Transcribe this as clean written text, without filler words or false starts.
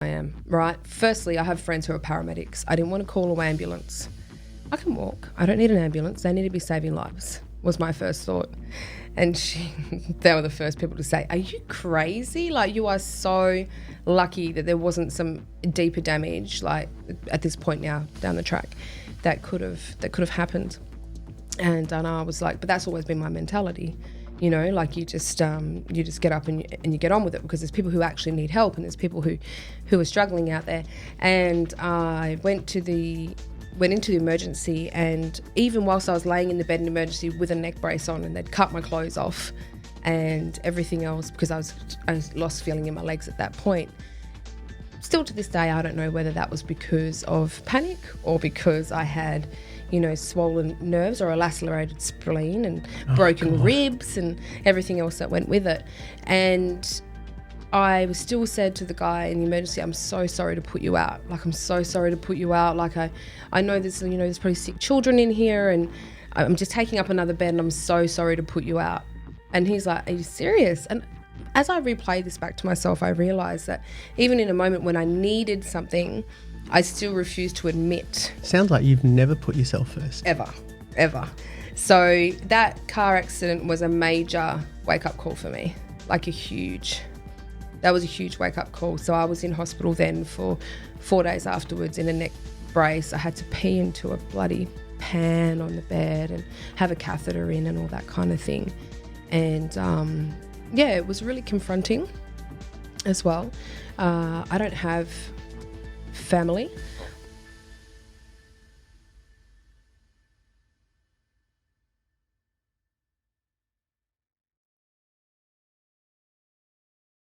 I am, right? Firstly, I have friends who are paramedics. I didn't want to call an ambulance. I can walk. I don't need an ambulance. They need to be saving lives, was my first thought. And they were the first people to say, are you crazy? Like, you are so lucky that there wasn't some deeper damage, like at this point now down the track, that could have happened. And I was like, but that's always been my mentality. You know, like you just get up and you get on with it, because there's people who actually need help and there's people who are struggling out there. And I went into the emergency, and even whilst I was laying in the bed in emergency with a neck brace on, and they'd cut my clothes off and everything else, because I lost feeling in my legs at that point. Still to this day, I don't know whether that was because of panic or because I had, you know, swollen nerves or a lacerated spleen and broken ribs and everything else that went with it. And I was still said to the guy in the emergency, I'm so sorry to put you out. Like, I'm so sorry to put you out. Like, I know there's, you know, there's probably sick children in here, and I'm just taking up another bed, and I'm so sorry to put you out. And he's like, are you serious? And as I replayed this back to myself, I realised that even in a moment when I needed something, I still refused to admit. Sounds like you've never put yourself first. Ever. So that car accident was a major wake-up call for me, like that was a huge wake-up call. So I was in hospital then for 4 days afterwards in a neck brace. I had to pee into a bloody pan on the bed and have a catheter in and all that kind of thing. And it was really confronting as well. I don't have family.